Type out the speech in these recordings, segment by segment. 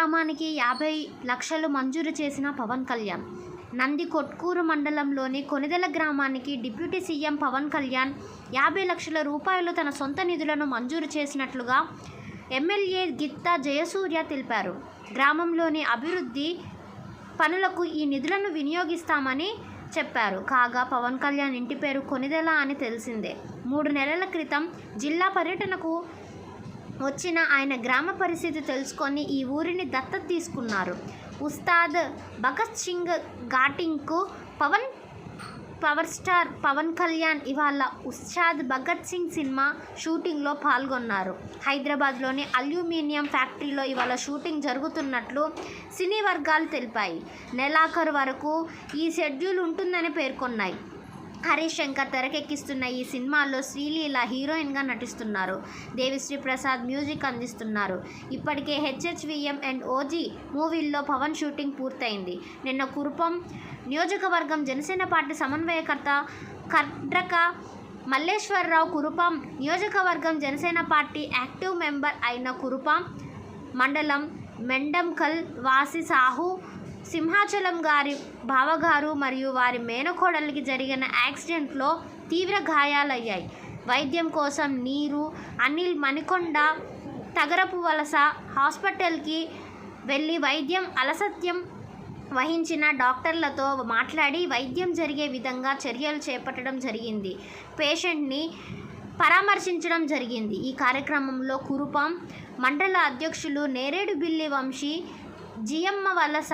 గ్రామానికి 50 లక్షలు మంజూరు చేసిన పవన్ కళ్యాణ్. నందికొట్కూరు మండలంలోని కొనిదెల గ్రామానికి డిప్యూటీ సీఎం పవన్ కళ్యాణ్ 50 లక్షల రూపాయలు తన సొంత నిధులను మంజూరు చేసినట్లుగా ఎమ్మెల్యే గిత్తా జయసూర్య తెలిపారు. గ్రామంలోని అభివృద్ధి పనులకు ఈ నిధులను వినియోగిస్తామని చెప్పారు. కాగా పవన్ కళ్యాణ్ ఇంటి పేరు కొనిదెల అని తెలిసిందే. 3 నెలల క్రితం జిల్లా పర్యటనకు వచ్చిన ఆయన గ్రామ పరిస్థితి తెలుసుకొని ఈ ఊరిని దత్తత తీసుకున్నారు. ఉస్తాద్ భగత్ సింగ్ ఘాటింగ్కు పవర్ స్టార్ పవన్ కళ్యాణ్ ఇవాళ ఉస్తాద్ భగత్ సింగ్ సినిమా షూటింగ్లో పాల్గొన్నారు. హైదరాబాద్లోని అల్యూమినియం ఫ్యాక్టరీలో ఇవాళ షూటింగ్ జరుగుతున్నట్లు సినీ వర్గాలు తెలిపాయి. నెలాఖరు వరకు ఈ షెడ్యూల్ ఉంటుందని పేర్కొన్నాయి. హరీష్ శంకర్ తెరకెక్కిస్తున్న ఈ సినిమాలో శ్రీలీల హీరోయిన్గా నటిస్తున్నారు. దేవిశ్రీ ప్రసాద్ మ్యూజిక్ అందిస్తున్నారు. ఇప్పటికే HHVM అండ్ OG మూవీల్లో పవన్ షూటింగ్ పూర్తయింది. నిన్న కురుపం నియోజకవర్గం జనసేన పార్టీ సమన్వయకర్త కడ్రక మల్లేశ్వరరావు, కురుపం నియోజకవర్గం జనసేన పార్టీ యాక్టివ్ మెంబర్ అయిన కురుపం మండలం మెండంకల్ వాసి సాహు సింహాచలం గారి బావగారు మరియు వారి మేనకోడలికి జరిగిన యాక్సిడెంట్లో తీవ్ర గాయాలయ్యాయి. వైద్యం కోసం నీరు అనిల్ మణికొండ తగరపు వలస హాస్పిటల్కి వెళ్ళి వైద్యం అలసత్యం వహించిన డాక్టర్లతో మాట్లాడి వైద్యం జరిగే విధంగా చర్యలు చేపట్టడం జరిగింది. పేషెంట్ని పరామర్శించడం జరిగింది. ఈ కార్యక్రమంలో కురుపాం మండల అధ్యక్షులు నేరేడు బిల్లి వంశీ, జియమ్మ వలస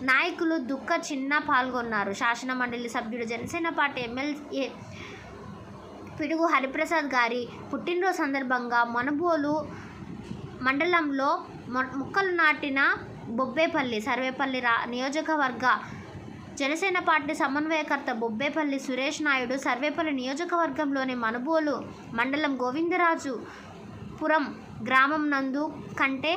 నాయకులు దుక్క చిన్న పాల్గొన్నారు. శాసన మండలి సభ్యుడు జనసేన పార్టీ ఎమ్మెల్యే పిడుగు హరిప్రసాద్ గారి పుట్టినరోజు సందర్భంగా మనుబోలు మండలంలో మొక్కలు నాటిన బొబ్బేపల్లి సర్వేపల్లి నియోజకవర్గ జనసేన పార్టీ సమన్వయకర్త బొబ్బేపల్లి సురేష్ నాయుడు సర్వేపల్లి నియోజకవర్గంలోని మనుబోలు మండలం గోవిందరాజుపురం గ్రామం నందు కంటే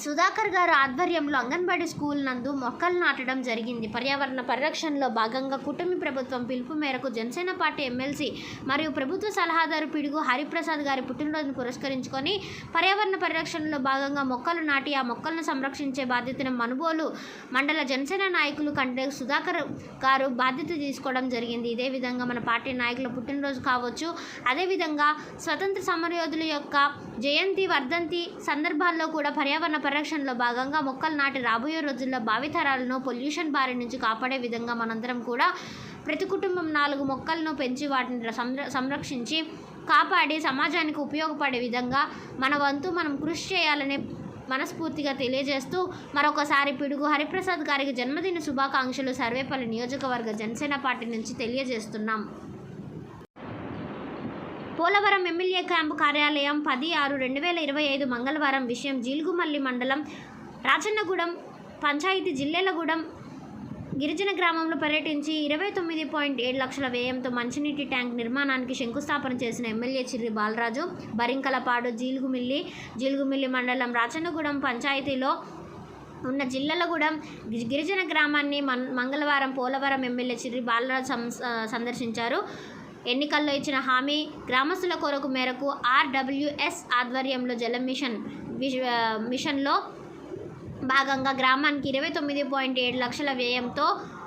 సుధాకర్ గారు ఆధ్వర్యంలో అంగన్వాడీ స్కూల్ నందు మొక్కలు నాటడం జరిగింది. పర్యావరణ పరిరక్షణలో భాగంగా కూటమి ప్రభుత్వం పిలుపు మేరకు జనసేన పార్టీ ఎమ్మెల్సీ మరియు ప్రభుత్వ సలహాదారు పిడుగు హరిప్రసాద్ గారి పుట్టినరోజును పురస్కరించుకొని పర్యావరణ పరిరక్షణలో భాగంగా మొక్కలు నాటి ఆ మొక్కలను సంరక్షించే బాధ్యతను మనుబోలు మండల జనసేన నాయకులు కంటే సుధాకర్ గారు బాధ్యత తీసుకోవడం జరిగింది. ఇదే విధంగా మన పార్టీ నాయకుల పుట్టినరోజు కావచ్చు, అదేవిధంగా స్వతంత్ర సమరయోధుల యొక్క జయంతి వర్ధంతి సందర్భాల్లో కూడా పర్యావరణ పరిరక్షణలో భాగంగా మొక్కలు నాటి రాబోయే రోజుల్లో భావితరాలను పొల్యూషన్ బారి నుంచి కాపాడే విధంగా మనందరం కూడా ప్రతి కుటుంబం 4 మొక్కలను పెంచి వాటిని సంరక్షించి కాపాడి సమాజానికి ఉపయోగపడే విధంగా మన వంతు మనం కృషి చేయాలని మనస్ఫూర్తిగా తెలియజేస్తూ మరొకసారి పిడుగు హరిప్రసాద్ గారికి జన్మదిన శుభాకాంక్షలు సర్వేపల్లి నియోజకవర్గ జనసేన పార్టీ నుంచి తెలియజేస్తున్నాం. పోలవరం ఎమ్మెల్యే క్యాంపు కార్యాలయం 10/6/2025 మంగళవారం విషయం జీలుగుమల్లి మండలం రాచన్నగూడెం పంచాయతీ జిల్లెలగూడెం గిరిజన గ్రామంలో పర్యటించి 29.7 లక్షల వ్యయంతో మంచినీటి ట్యాంక్ నిర్మాణానికి శంకుస్థాపన చేసిన ఎమ్మెల్యే చిర్రి బాలరాజు. బరింకలపాడు జీలుగుమిల్లి మండలం రాచన్నగూడెం పంచాయతీలో ఉన్న జిల్లెలగూడెం గిరిజన గ్రామాన్ని మంగళవారం పోలవరం ఎమ్మెల్యే చిర్రి బాలరాజు సందర్శించారు. ఎన్నికల్లో ఇచ్చిన హామీ గ్రామస్తుల కొరకు మేరకు RWS ఆధ్వర్యంలో జల మిషన్లో భాగంగా గ్రామానికి 29.7 లక్షల వ్యయంతో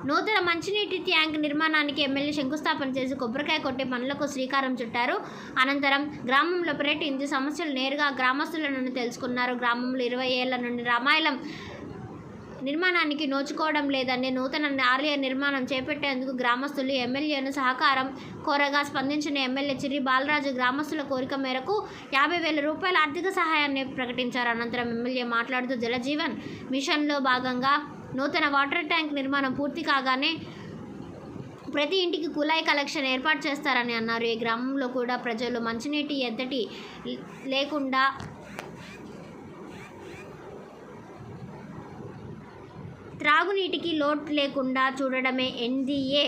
నూతన మంచినీటి ట్యాంక్ నిర్మాణానికి ఎమ్మెల్యే శంకుస్థాపన చేసి కొబ్బరికాయ కొట్టే పనులకు శ్రీకారం చుట్టారు. అనంతరం గ్రామంలో పర్యటించి సమస్యలు నేరుగా గ్రామస్తుల నుండి తెలుసుకున్నారు. గ్రామంలో 20 ఏళ్ల నుండి రామాయణం నిర్మాణానికి నోచుకోవడం లేదని నూతన ఆలయ నిర్మాణం చేపట్టేందుకు గ్రామస్తులు ఎమ్మెల్యేను సహకారం కోరగా స్పందించిన ఎమ్మెల్యే చిర్రి బాలరాజు గ్రామస్తుల కోరిక మేరకు 50,000 రూపాయల ఆర్థిక సహాయాన్ని ప్రకటించారు. అనంతరం ఎమ్మెల్యే మాట్లాడుతూ జలజీవన్ మిషన్లో భాగంగా నూతన వాటర్ ట్యాంక్ నిర్మాణం పూర్తి కాగానే ప్రతి ఇంటికి కుళాయి కలెక్షన్ ఏర్పాటు చేస్తారని అన్నారు. ఈ గ్రామంలో కూడా ప్రజలు మంచినీటి ఎద్దటి లేకుండా త్రాగునీటికి లోటు లేకుండా చూడడమే NDA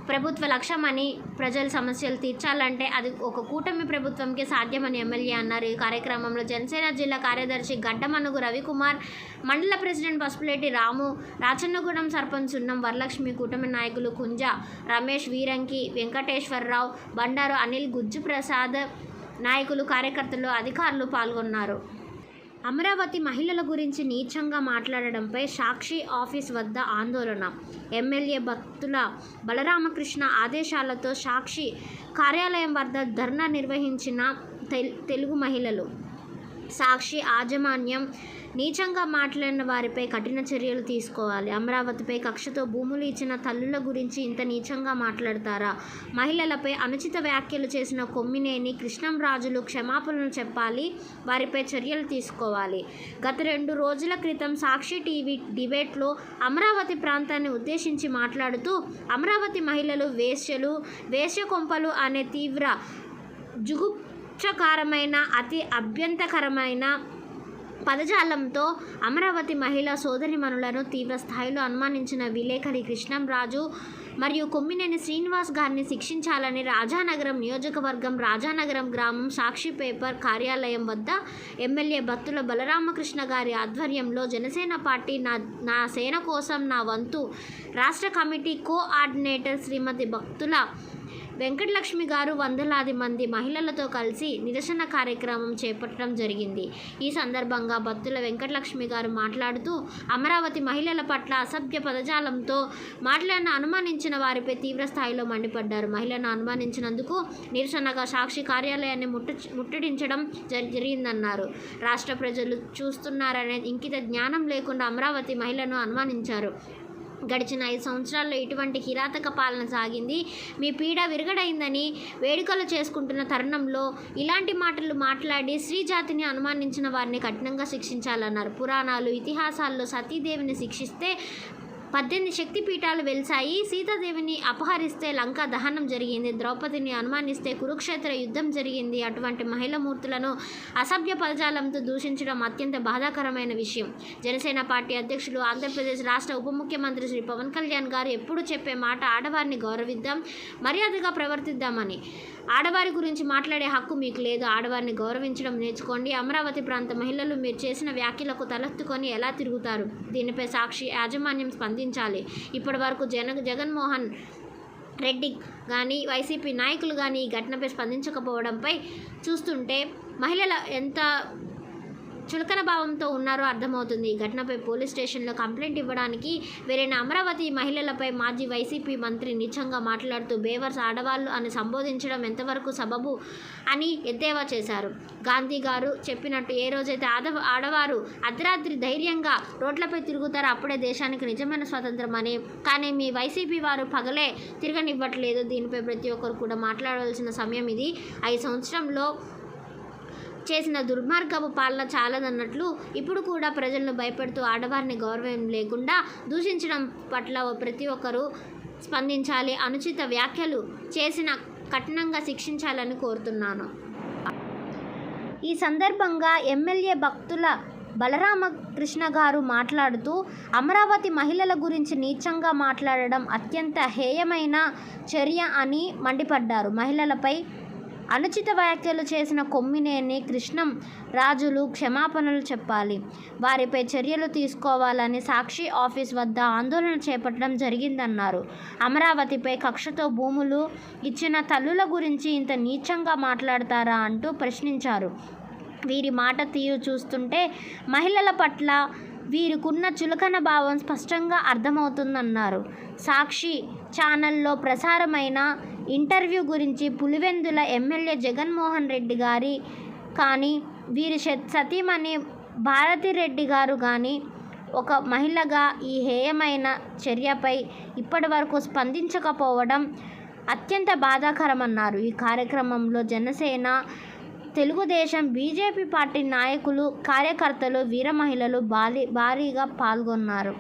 ప్రభుత్వ లక్ష్యమని ప్రజల సమస్యలు తీర్చాలంటే అది ఒక కూటమి ప్రభుత్వంకే సాధ్యమని ఎమ్మెల్యే అన్నారు. ఈ కార్యక్రమంలో జనసేన జిల్లా కార్యదర్శి గడ్డమనుగు రవికుమార్, మండల ప్రెసిడెంట్ పసుపులేటి రాము, రాచన్నగూడెం సర్పంచ్ సున్నం వరలక్ష్మి, కూటమి నాయకులు కుంజ రమేష్, వీరంకి వెంకటేశ్వరరావు, బండారు అనిల్, గుజ్జు ప్రసాద్ నాయకులు, కార్యకర్తలు, అధికారులు పాల్గొన్నారు. అమరావతి మహిళల గురించి నీచంగా మాట్లాడడంపై సాక్షి ఆఫీస్ వద్ద ఆందోళన. ఎమ్మెల్యే బత్తుల బలరామకృష్ణ ఆదేశాలతో సాక్షి కార్యాలయం వద్ద ధర్నా నిర్వహించిన తెలుగు మహిళలు. సాక్షి యాజమాన్యం నీచంగా మాట్లాడిన వారిపై కఠిన చర్యలు తీసుకోవాలి. అమరావతిపై కక్షతో భూములు ఇచ్చిన తల్లుల గురించి ఇంత నీచంగా మాట్లాడతారా? మహిళలపై అనుచిత వ్యాఖ్యలు చేసిన కొమ్మినేని కృష్ణంరాజులు క్షమాపణలు చెప్పాలి, వారిపై చర్యలు తీసుకోవాలి. గత 2 రోజుల క్రితం సాక్షి టీవీ డిబేట్లో అమరావతి ప్రాంతాన్ని ఉద్దేశించి మాట్లాడుతూ అమరావతి మహిళలు వేశ్యలు, వేశ్యకొంపలు అనే తీవ్ర జుగుప్సకరమైన అతి అభ్యంతరకరమైన పదజాలంతో అమరావతి మహిళా సోదరీమణులను తీవ్ర స్థాయిలో అనుమానించిన విలేకరి కృష్ణంరాజు మరియు కొమ్మినేని శ్రీనివాస్ గారిని శిక్షించాలని రాజానగరం నియోజకవర్గం రాజానగరం గ్రామం సాక్షి పేపర్ కార్యాలయం వద్ద ఎమ్మెల్యే బత్తుల బలరామకృష్ణ గారి ఆధ్వర్యంలో జనసేన పార్టీ నా సేన కోసం నా వంతు రాష్ట్ర కమిటీ కోఆర్డినేటర్ శ్రీమతి బత్తుల వెంకటలక్ష్మి గారు వందలాది మంది మహిళలతో కలిసి నిరసన కార్యక్రమం చేపట్టడం జరిగింది. ఈ సందర్భంగా బత్తుల వెంకటలక్ష్మి గారు మాట్లాడుతూ అమరావతి మహిళల పట్ల అసభ్య పదజాలంతో మాటలను అనుమానించిన వారిపై తీవ్ర స్థాయిలో మండిపడ్డారు. మహిళను అనుమానించినందుకు నిరసనగా సాక్షి కార్యాలయాన్ని ముట్టడించడం జరిగిందన్నారు. రాష్ట్ర ప్రజలు చూస్తున్నారనే ఇంకిత జ్ఞానం లేకుండా అమరావతి మహిళను అనుమానించారు. గడిచిన 5 సంవత్సరాల్లో ఇటువంటి కిరాతక పాలన సాగింది. మీ పీడ విరగడైందని వేడుకలు చేసుకుంటున్న తరుణంలో ఇలాంటి మాటలు మాట్లాడి స్త్రీ జాతిని అనుమానించిన వారిని కఠినంగా శిక్షించాలన్నారు. పురాణాలు, ఇతిహాసాల్లో సతీదేవిని శిక్షిస్తే 18 శక్తిపీఠాలు వెలిశాయి. సీతాదేవిని అపహరిస్తే లంకా దహనం జరిగింది. ద్రౌపదిని అనుమానిస్తే కురుక్షేత్ర యుద్ధం జరిగింది. అటువంటి మహిళా మూర్తులను అసభ్య పదజాలంతో దూషించడం అత్యంత బాధాకరమైన విషయం. జనసేన పార్టీ అధ్యక్షులు, ఆంధ్రప్రదేశ్ రాష్ట్ర ఉప ముఖ్యమంత్రి శ్రీ పవన్ కళ్యాణ్ గారు ఎప్పుడు చెప్పే మాట ఆడవారిని గౌరవిద్దాం, మర్యాదగా ప్రవర్తిద్దామని. ఆడవారి గురించి మాట్లాడే హక్కు మీకు లేదు. ఆడవారిని గౌరవించడం నేర్చుకోండి. అమరావతి ప్రాంత మహిళలు మీరు చేసిన వ్యాఖ్యలకు తలెత్తుకొని ఎలా తిరుగుతారు? దీనిపై సాక్షి యాజమాన్యం స్పందించాలి. ఇప్పటి వరకు జగన్మోహన్ రెడ్డి కానీ వైసీపీ నాయకులు కానీ ఈ ఘటనపై స్పందించకపోవడంపై చూస్తుంటే మహిళలు ఎంత చులకన భావంతో ఉన్నారో అర్థమవుతుంది. ఈ ఘటనపై పోలీస్ స్టేషన్లో కంప్లైంట్ ఇవ్వడానికి వేరైన అమరావతి మహిళలపై మాజీ వైసీపీ మంత్రి నీచంగా మాట్లాడుతూ బేవర్స్ ఆడవాళ్ళు అని సంబోధించడం ఎంతవరకు సబబు అని ఎద్దేవా చేశారు. గాంధీ గారు చెప్పినట్టు ఏ రోజైతే ఆడవారు అర్ధరాత్రి ధైర్యంగా రోడ్లపై తిరుగుతారో అప్పుడే దేశానికి నిజమైన స్వాతంత్రం అని. కానీ మీ వైసీపీ వారు పగలే తిరగనివ్వట్లేదు. దీనిపై ప్రతి ఒక్కరు కూడా మాట్లాడవలసిన సమయం ఇది. 5 సంవత్సరంలో చేసిన దుర్మార్గపు పాలన చాలదన్నట్లు ఇప్పుడు కూడా ప్రజలను భయపెడుతూ ఆడవారిని గౌరవం లేకుండా దూషించడం పట్ల ప్రతి ఒక్కరూ స్పందించాలి. అనుచిత వ్యాఖ్యలు చేసిన కఠినంగా శిక్షించాలని కోరుతున్నాను. ఈ సందర్భంగా ఎమ్మెల్యే బత్తుల బలరామకృష్ణ గారు మాట్లాడుతూ అమరావతి మహిళల గురించి నీచంగా మాట్లాడడం అత్యంత హేయమైన చర్య అని మండిపడ్డారు. మహిళలపై అనుచిత వ్యాఖ్యలు చేసిన కొమ్మినేని కృష్ణం రాజులు క్షమాపణలు చెప్పాలి, వారిపై చర్యలు తీసుకోవాలని సాక్షి ఆఫీస్ వద్ద ఆందోళన చేపట్టడం జరిగిందన్నారు. అమరావతిపై కక్షతో భూములు ఇచ్చిన తల్లుల గురించి ఇంత నీచంగా మాట్లాడతారా అంటూ ప్రశ్నించారు. వీరి మాట తీరు చూస్తుంటే మహిళల పట్ల వీరికున్న చులకన భావం స్పష్టంగా అర్థమవుతుందన్నారు. సాక్షి ఛానల్లో ప్రసారమైన ఇంటర్వ్యూ గురించి పులివెందుల ఎమ్మెల్యే జగన్మోహన్ రెడ్డి గారి కానీ వీరి సతీమణి భారతిరెడ్డి గారు కానీ ఒక మహిళగా ఈ హేయమైన చర్యపై ఇప్పటివరకు స్పందించకపోవడం అత్యంత బాధాకరమన్నారు. ఈ కార్యక్రమంలో జనసేన, తెలుగుదేశం, బీజేపీ పార్టీ నాయకులు, కార్యకర్తలు, వీర మహిళలు భారీగా పాల్గొన్నారు.